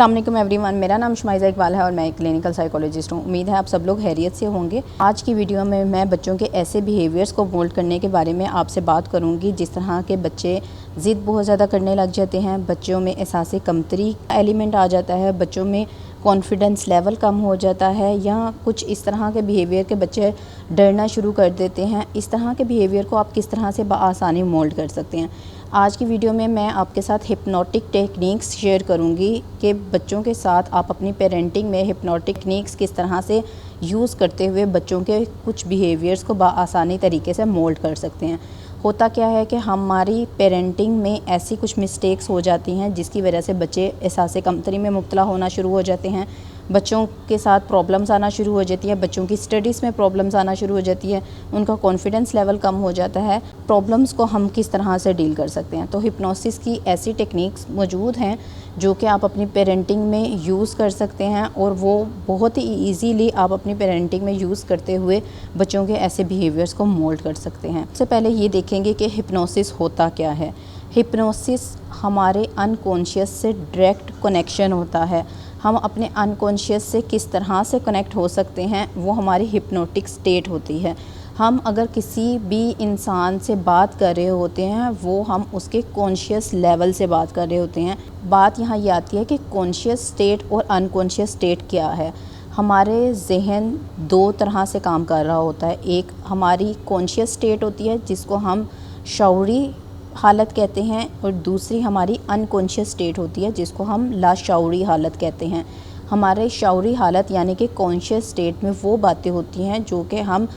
अस्सलाम वालेकुम एवरीवन, मेरा नाम शुमाइज़ा इकबाल है और मैं एक क्लिनिकल साइकोलॉजिस्ट हूँ। उम्मीद है आप सब लोग खैरियत से होंगे। आज की वीडियो में मैं बच्चों के ऐसे बिहेवियर्स को मोल्ड करने के बारे में आपसे बात करूँगी जिस तरह के बच्चे ज़िद बहुत ज़्यादा करने लग जाते हैं, बच्चों में एहसास कमतरी एलिमेंट आ जाता है, बच्चों में कॉन्फिडेंस लेवल कम हो जाता है, या कुछ इस तरह के बिहेवियर के बच्चे डरना शुरू कर देते हैं। इस तरह के बिहेवियर को आप किस तरह से बआसानी मोल्ड कर सकते हैं। आज की वीडियो में मैं आपके साथ हिप्नोटिक टेक्निक्स शेयर करूंगी कि बच्चों के साथ आप अपनी पेरेंटिंग में हिप्नोटिक टेक्निक्स किस तरह से यूज़ करते हुए बच्चों के कुछ बिहेवियर्स को बआसानी तरीके से मोल्ड कर सकते हैं। होता क्या है कि हमारी पेरेंटिंग में ऐसी कुछ मिस्टेक्स हो जाती हैं जिसकी वजह से बच्चे एहसास कमतरी में मुब्तला होना शुरू हो जाते हैं, बच्चों के साथ प्रॉब्लम्स आना शुरू हो जाती है, बच्चों की स्टडीज़ में प्रॉब्लम्स आना शुरू हो जाती है, उनका कॉन्फिडेंस लेवल कम हो जाता है। प्रॉब्लम्स को हम किस तरह से डील कर सकते हैं, तो हिप्नोसिस की ऐसी टेक्निक्स मौजूद हैं जो कि आप अपनी पेरेंटिंग में यूज़ कर सकते हैं और वो बहुत ही ईजीली आप अपनी पेरेंटिंग में यूज़ करते हुए बच्चों के ऐसे बिहेवियर्स को मोल्ड कर सकते हैं। सबसे पहले ये देखेंगे कि हिप्नोसिस होता क्या है। हिप्नोसिस हमारे अनकॉन्शियस से डायरेक्ट कनेक्शन होता है। हम अपने अनकॉन्शियस से किस तरह से कनेक्ट हो सकते हैं, वो हमारी हिप्नोटिक स्टेट होती है। हम अगर किसी भी इंसान से बात कर रहे होते हैं वो हम उसके कॉन्शियस लेवल से बात कर रहे होते हैं। बात यहाँ ये आती है कि कॉन्शियस स्टेट और अनकॉन्शियस स्टेट क्या है। हमारे जहन दो तरह से काम कर रहा होता है। एक हमारी कॉन्शियस स्टेट होती है जिसको हम शऊरी हालत कहते हैं, और दूसरी हमारी अनकॉन्शियस स्टेट होती है जिसको हम लाशऊरी हालत कहते हैं। हमारे शऊरी हालत यानी कि कॉन्शियस स्टेट में वो बातें होती हैं जो कि हम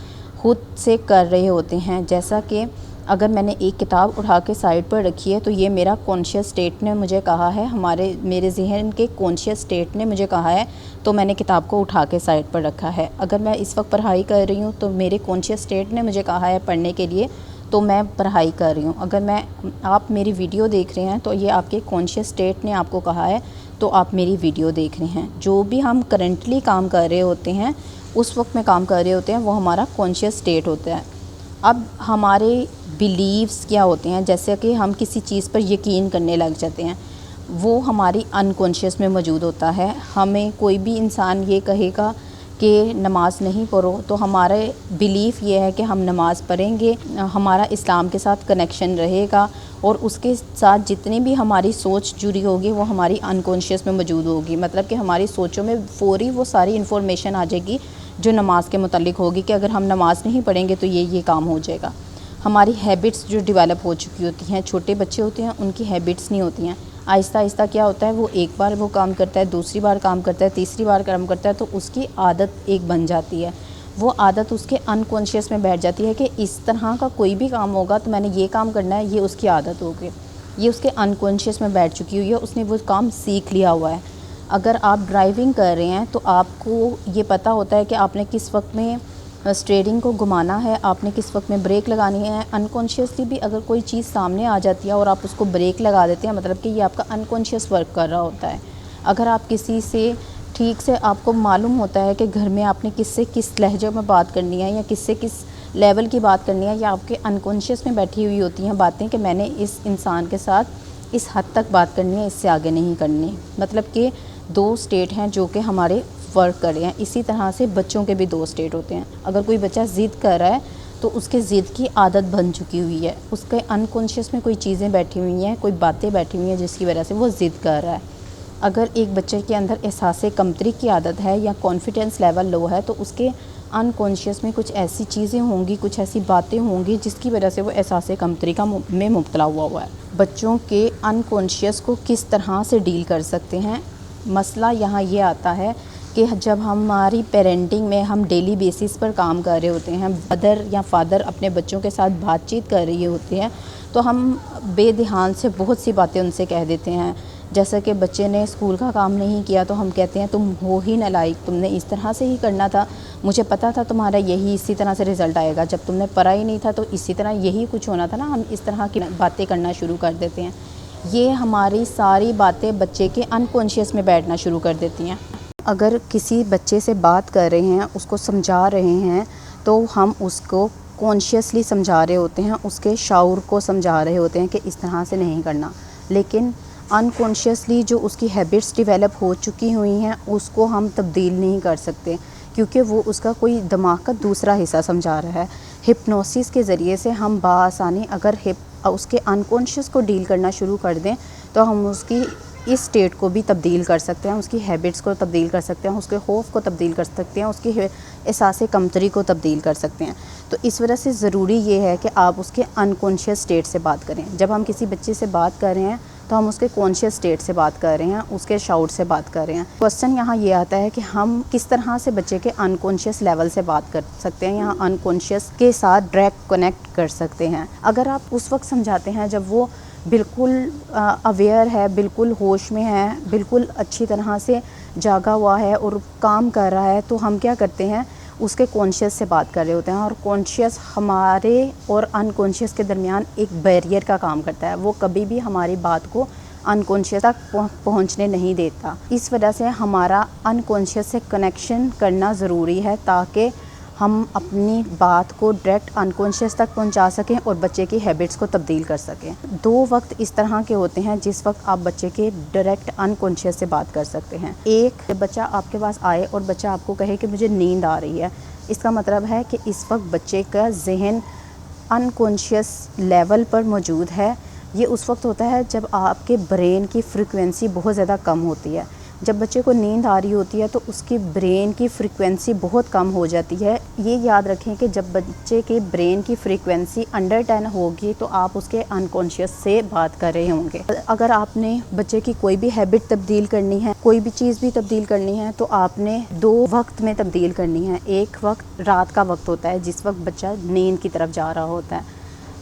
खुद से कर रहे होते हैं। जैसा कि अगर मैंने एक किताब उठा के साइड पर रखी है तो ये मेरा कॉन्शियस स्टेट ने मुझे कहा है, मेरे जहन के कॉन्शियस स्टेट ने मुझे कहा है, तो मैंने किताब को उठा के साइड पर रखा है। अगर मैं इस वक्त पढ़ाई कर रही हूँ तो मेरे कॉन्शियस स्टेट ने मुझे कहा है पढ़ने के लिए, तो मैं पढ़ाई कर रही हूँ। अगर आप मेरी वीडियो देख रहे हैं तो ये आपके कॉन्शियस स्टेट ने आपको कहा है, तो आप मेरी वीडियो देख रहे हैं। जो भी हम करंटली काम कर रहे होते हैं, उस वक्त में काम कर रहे होते हैं, वो हमारा कॉन्शियस स्टेट होता है। अब हमारे बिलीव्स क्या होते हैं, जैसे कि हम किसी चीज़ पर यकीन करने लग जाते हैं, वो हमारी अनकॉन्शियस में मौजूद होता है। हमें कोई भी इंसान ये कहेगा कि नमाज़ नहीं पढ़ो, तो हमारे बिलीफ ये है कि हम नमाज़ पढ़ेंगे, हमारा इस्लाम के साथ कनेक्शन रहेगा, और उसके साथ जितनी भी हमारी सोच जुड़ी होगी वो हमारी अनकॉन्शियस में मौजूद होगी। मतलब कि हमारी सोचों में फ़ौरी वो सारी इन्फॉर्मेशन आ जाएगी जो नमाज के मुतालिक होगी कि अगर हम नमाज़ नहीं पढ़ेंगे तो ये काम हो जाएगा। हमारी हैबिट्स जो डेवलप हो चुकी होती हैं, छोटे बच्चे होते हैं उनकी हैबिट्स नहीं होती हैं। आहिस्ता आहिस्ता क्या होता है, वो एक बार वो काम करता है, दूसरी बार काम करता है, तीसरी बार काम करता है, तो उसकी आदत एक बन जाती है। वो आदत उसके अनकॉन्शियस में बैठ जाती है कि इस तरह का कोई भी काम होगा तो मैंने ये काम करना है, ये उसकी आदत होगी। ये उसके अनकॉन्शियस में बैठ चुकी हुई है, उसने वो काम सीख लिया हुआ है। अगर आप ड्राइविंग कर रहे हैं तो आपको ये पता होता है कि आपने किस वक्त में स्टीयरिंग को घुमाना है, आपने किस वक्त में ब्रेक लगानी है। अनकॉन्शियसली भी अगर कोई चीज़ सामने आ जाती है और आप उसको ब्रेक लगा देते हैं, मतलब कि ये आपका अनकॉन्शियस वर्क कर रहा होता है। अगर आप किसी से ठीक से आपको मालूम होता है कि घर में आपने किससे किस लहजे में बात करनी है या किससे किस लेवल की बात करनी है, या आपके अनकॉन्शियस में बैठी हुई होती हैं बातें कि मैंने इस इंसान के साथ इस हद तक बात करनी है, इससे आगे नहीं करनी। मतलब कि दो स्टेट हैं जो कि हमारे वर्क कर रहे हैं। इसी तरह से बच्चों के भी दो स्टेट होते हैं। अगर कोई बच्चा ज़िद कर रहा है तो उसके ज़िद की आदत बन चुकी हुई है, उसके अनकॉन्शियस में कोई चीज़ें बैठी हुई हैं, कोई बातें बैठी हुई हैं जिसकी वजह से वो ज़िद कर रहा है। अगर एक बच्चे के अंदर एहसास कमतरी की आदत है या कॉन्फिडेंस लेवल लो है, तो उसके अनकॉन्शियस में कुछ ऐसी चीज़ें होंगी, कुछ ऐसी बातें होंगी जिसकी वजह से वो एहसास कमतरी में मुब्तला हुआ है। बच्चों के अनकॉन्शियस को किस तरह से डील कर सकते हैं, मसला यहाँ ये आता है कि जब हमारी पेरेंटिंग में हम डेली बेसिस पर काम कर रहे होते हैं, मदर या फादर अपने बच्चों के साथ बातचीत कर रही होती हैं, तो हम बेध्यान से बहुत सी बातें उनसे कह देते हैं। जैसे कि बच्चे ने स्कूल का काम नहीं किया तो हम कहते हैं तुम हो ही नालायक, तुमने इस तरह से ही करना था, मुझे पता था तुम्हारा यही इसी तरह से रिज़ल्ट आएगा, जब तुमने पढ़ा ही नहीं था तो इसी तरह यही कुछ होना था ना। हम इस तरह की बातें करना शुरू कर देते हैं। ये हमारी सारी बातें बच्चे के अनकॉन्शियस में बैठना शुरू कर देती हैं। अगर किसी बच्चे से बात कर रहे हैं, उसको समझा रहे हैं, तो हम उसको कॉन्शियसली समझा रहे होते हैं, उसके शऊर को समझा रहे होते हैं कि इस तरह से नहीं करना। लेकिन अनकॉन्शियसली जो उसकी हैबिट्स डेवलप हो चुकी हुई हैं उसको हम तब्दील नहीं कर सकते, क्योंकि वो उसका कोई दिमाग का दूसरा हिस्सा समझा रहा है। हिप्नोसिस के ज़रिए से हम बआसानी अगर उसके अनकॉन्शियस को डील करना शुरू कर दें तो हम उसकी इस स्टेट को भी तब्दील कर सकते हैं, उसकी हैबिट्स को तब्दील कर सकते हैं, उसके खौफ को तब्दील कर सकते हैं, उसकी एहसास कमतरी को तब्दील कर सकते हैं। तो इस वजह से ज़रूरी ये है कि आप उसके अनकॉन्शियस स्टेट से बात करें। जब हम किसी बच्चे से बात कर रहे हैं तो हम उसके कॉन्शियस स्टेट से बात कर रहे हैं, उसके शाउट से बात कर रहे हैं। क्वेश्चन यहाँ ये आता है कि हम किस तरह से बच्चे के अनकॉन्शियस लेवल से बात कर सकते हैं, यहाँ अनकॉन्शियस के साथ डायरेक्ट कनेक्ट कर सकते हैं। अगर आप उस वक्त समझाते हैं जब वो बिल्कुल अवेयर है, बिल्कुल होश में है, बिल्कुल अच्छी तरह से जागा हुआ है और काम कर रहा है, तो हम क्या करते हैं, उसके कॉन्शियस से बात कर रहे होते हैं। और कॉन्शियस हमारे और अनकॉन्शियस के दरमियान एक बैरियर का काम करता है, वो कभी भी हमारी बात को अनकॉन्शियस तक पहुंचने नहीं देता। इस वजह से हमारा अनकॉन्शियस से कनेक्शन करना ज़रूरी है ताकि हम अपनी बात को डायरेक्ट अनकॉन्शियस तक पहुंचा सकें और बच्चे की हैबिट्स को तब्दील कर सकें। 2 वक्त इस तरह के होते हैं जिस वक्त आप बच्चे के डायरेक्ट अनकॉन्शियस से बात कर सकते हैं। एक, बच्चा आपके पास आए और बच्चा आपको कहे कि मुझे नींद आ रही है, इसका मतलब है कि इस वक्त बच्चे का जहन अनकॉन्शियस लेवल पर मौजूद है। ये उस वक्त होता है जब आपके ब्रेन की फ्रीक्वेंसी बहुत ज़्यादा कम होती है। जब बच्चे को नींद आ रही होती है तो उसकी ब्रेन की फ्रीक्वेंसी बहुत कम हो जाती है। ये याद रखें कि जब बच्चे के ब्रेन की फ्रीक्वेंसी अंडर 10 होगी तो आप उसके अनकॉन्शियस से बात कर रहे होंगे। अगर आपने बच्चे की कोई भी हैबिट तब्दील करनी है, कोई भी चीज़ भी तब्दील करनी है, तो आपने 2 वक्त में तब्दील करनी है। एक वक्त रात का वक्त होता है जिस वक्त बच्चा नींद की तरफ जा रहा होता है,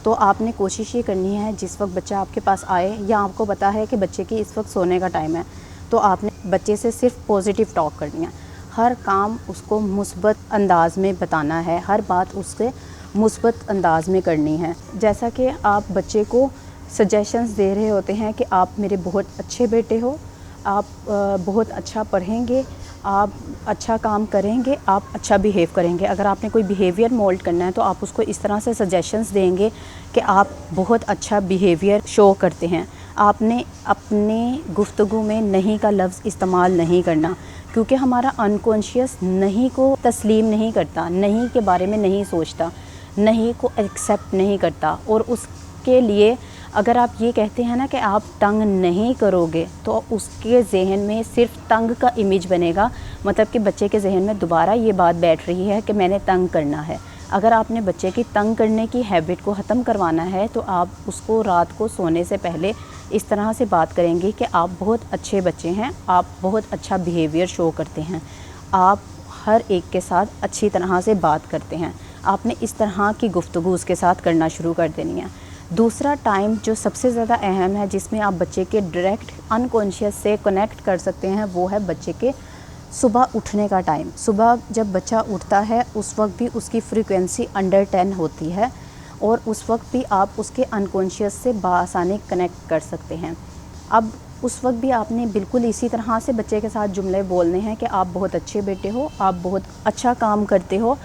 तो आपने कोशिश ये करनी है जिस वक्त बच्चा आपके पास आए या आपको पता है कि बच्चे की इस वक्त सोने का टाइम है, तो आपने बच्चे से सिर्फ पॉजिटिव टॉक करनी है। हर काम उसको मुस्बत अंदाज में बताना है, हर बात उसके मुस्बत अंदाज में करनी है। जैसा कि आप बच्चे को सजेशंस दे रहे होते हैं कि आप मेरे बहुत अच्छे बेटे हो, आप बहुत अच्छा पढ़ेंगे, आप अच्छा काम करेंगे, आप अच्छा बिहेव करेंगे। अगर आपने कोई बिहेवियर मोल्ड करना है तो आप उसको इस तरह से सजेशंस देंगे कि आप बहुत अच्छा बिहेवियर शो करते हैं। आपने अपने गुफ्तगू में नहीं का लफ्ज़ इस्तेमाल नहीं करना, क्योंकि हमारा अनकॉन्शियस नहीं को तस्लीम नहीं करता, नहीं के बारे में नहीं सोचता, नहीं को एक्सेप्ट नहीं करता। और उसके लिए अगर आप ये कहते हैं ना कि आप तंग नहीं करोगे, तो उसके जहन में सिर्फ तंग का इमेज बनेगा, मतलब कि बच्चे के जहन में दोबारा ये बात बैठ रही है कि मैंने तंग करना है। अगर आपने बच्चे की तंग करने की हैबिट को ख़त्म करवाना है तो आप उसको रात को सोने से पहले इस तरह से बात करेंगे कि आप बहुत अच्छे बच्चे हैं, आप बहुत अच्छा बिहेवियर शो करते हैं, आप हर एक के साथ अच्छी तरह से बात करते हैं। आपने इस तरह की गुफ्तगू उसके साथ करना शुरू कर देनी है। दूसरा टाइम जो सबसे ज़्यादा अहम है, जिसमें आप बच्चे के डायरेक्ट अनकॉन्शियस से कनेक्ट कर सकते हैं, वो है बच्चे के सुबह उठने का टाइम। सुबह जब बच्चा उठता है उस वक्त भी उसकी फ्रीक्वेंसी अंडर 10 होती है और उस वक्त भी आप उसके अनकॉन्शियस से बआसानी कनेक्ट कर सकते हैं। अब उस वक्त भी आपने बिल्कुल इसी तरह से बच्चे के साथ जुमले बोलने हैं कि आप बहुत अच्छे बेटे हो, आप बहुत अच्छा काम करते हो,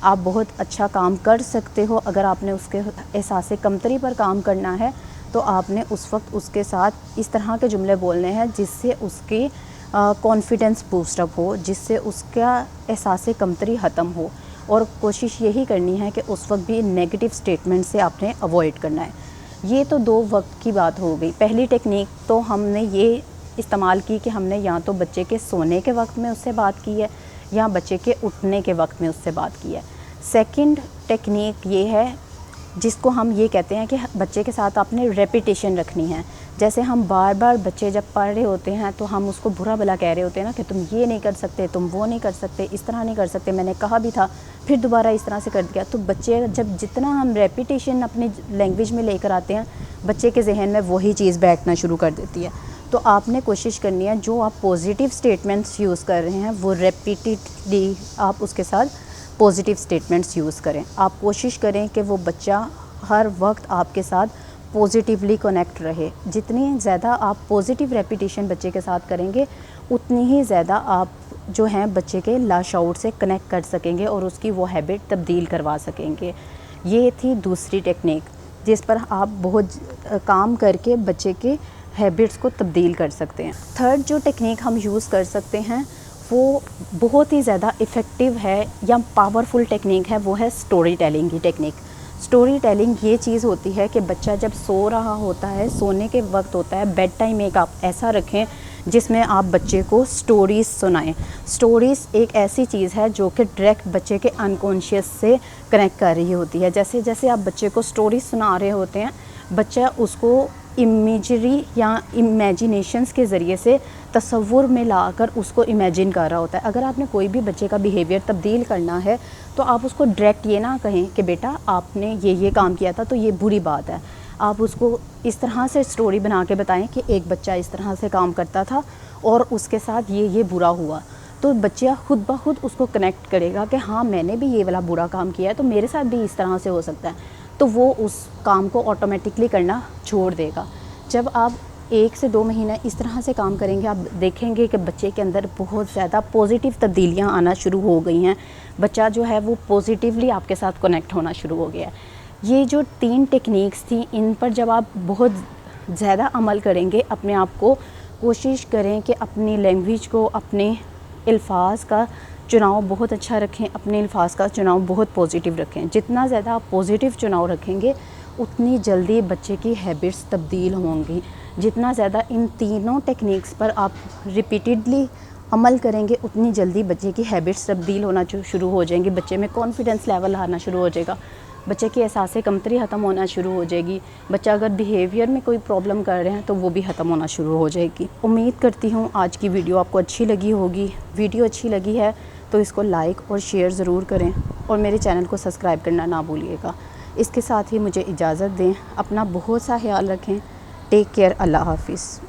आप बहुत अच्छा काम कर सकते हो। अगर आपने उसके एहसास कमतरी पर काम करना है तो आपने उस वक्त उसके साथ इस तरह के जुमले बोलने हैं जिससे उसकी कॉन्फिडेंस बूस्टअप हो, जिससे उसका एहसास कमतरी ख़त्म हो। और कोशिश यही करनी है कि उस वक्त भी नेगेटिव स्टेटमेंट से आपने अवॉइड करना है। ये तो 2 वक्त की बात हो गई। पहली टेक्निक तो हमने ये इस्तेमाल की कि हमने या तो बच्चे के सोने के वक्त में उससे बात की है या बच्चे के उठने के वक्त में उससे बात की है। सेकंड टेक्निक ये है जिसको हम ये कहते हैं कि बच्चे के साथ आपने रेपिटेशन रखनी है। जैसे हम बार बार बच्चे जब पढ़ रहे होते हैं तो हम उसको बुरा भला कह रहे होते हैं ना कि तुम ये नहीं कर सकते, तुम वो नहीं कर सकते, इस तरह नहीं कर सकते, मैंने कहा भी था, फिर दोबारा इस तरह से कर दिया। तो बच्चे जब जितना हम रेपिटेशन अपनी लैंग्वेज में लेकर आते हैं, बच्चे के जहन में वही चीज़ बैठना शुरू कर देती है। तो आपने कोशिश करनी है जो आप पॉजिटिव स्टेटमेंट्स यूज़ कर रहे हैं वो रिपीटेडली आप उसके साथ पॉजिटिव स्टेटमेंट्स यूज़ करें। आप कोशिश करें कि वो बच्चा हर वक्त आपके साथ पॉजिटिवली कनेक्ट रहे। जितनी ज़्यादा आप पॉजिटिव रेपिटेशन बच्चे के साथ करेंगे उतनी ही ज़्यादा आप जो हैं बच्चे के लाशऊर से कनेक्ट कर सकेंगे और उसकी वो हैबिट तब्दील करवा सकेंगे। ये थी दूसरी टेक्निक जिस पर आप बहुत काम करके बच्चे के ہیبٹس کو تبدیل کر سکتے ہیں۔ تھرڈ جو ٹیکنیک ہم یوز کر سکتے ہیں وہ بہت ہی زیادہ افیکٹو ہے یا پاورفل ٹیکنیک ہے، وہ ہے سٹوری ٹیلنگ کی ٹیکنیک۔ سٹوری ٹیلنگ یہ چیز ہوتی ہے کہ بچہ جب سو رہا ہوتا ہے، سونے کے وقت ہوتا ہے، بیڈ ٹائم ایک آپ ایسا رکھیں جس میں آپ بچے کو سٹوریز سنائیں۔ سٹوریز ایک ایسی چیز ہے جو کہ ڈائریکٹ بچے کے انکانشیس سے کنیکٹ کر رہی ہوتی ہے۔ جیسے جیسے آپ بچے کو سٹوریز سنا رہے ہوتے ہیں، بچہ اس کو امیجری یا امیجینیشنز کے ذریعے سے تصور میں لا کر اس کو امیجن کر رہا ہوتا ہے۔ اگر آپ نے کوئی بھی بچے کا بیہیویئر تبدیل کرنا ہے تو آپ اس کو ڈائریکٹ یہ نہ کہیں کہ بیٹا آپ نے یہ کام کیا تھا تو یہ بری بات ہے۔ آپ اس کو اس طرح سے سٹوری بنا کے بتائیں کہ ایک بچہ اس طرح سے کام کرتا تھا اور اس کے ساتھ یہ برا ہوا، تو بچہ خود بخود اس کو کنیکٹ کرے گا کہ ہاں میں نے بھی یہ والا برا کام کیا ہے تو میرے ساتھ بھی اس طرح سے ہو سکتا ہے، تو وہ اس کام کو آٹومیٹکلی کرنا چھوڑ دے گا۔ جب آپ 1 سے 2 مہینہ اس طرح سے کام کریں گے، آپ دیکھیں گے کہ بچے کے اندر بہت زیادہ پازیٹیو تبدیلیاں آنا شروع ہو گئی ہیں، بچہ جو ہے وہ پازیٹیولی آپ کے ساتھ کنیکٹ ہونا شروع ہو گیا ہے۔ یہ جو 3 ٹیکنیکس تھیں، ان پر جب آپ بہت زیادہ عمل کریں گے، اپنے آپ کو کوشش کریں کہ اپنی لینگویج کو، اپنے الفاظ کا چناؤ بہت اچھا رکھیں، اپنے الفاظ کا چناؤ بہت پازیٹیو رکھیں۔ جتنا زیادہ آپ پازیٹیو چناؤ رکھیں گے اتنی جلدی بچے کی ہیبٹس تبدیل ہوں گی۔ جتنا زیادہ ان تینوں ٹیکنیکس پر آپ ریپیٹیڈلی عمل کریں گے اتنی جلدی بچے کی ہیبٹس تبدیل ہونا شروع ہو جائیں گی، بچے میں کانفیڈنس لیول آنا شروع ہو جائے گا، بچے کی احساس کمتری ختم ہونا شروع ہو جائے گی، بچہ اگر بیہیویئر میں کوئی پرابلم کر رہے ہیں تو وہ بھی ختم ہونا شروع ہو جائے گی۔ امید کرتی ہوں آج کی ویڈیو آپ کو اچھی لگی ہوگی۔ ویڈیو اچھی لگی ہے تو اس کو لائک اور شیئر ضرور کریں اور میرے چینل کو سبسکرائب کرنا نہ بھولیے گا۔ اس کے ساتھ ہی مجھے اجازت دیں، اپنا بہت سا خیال رکھیں۔ ٹیک کیئر، اللہ حافظ۔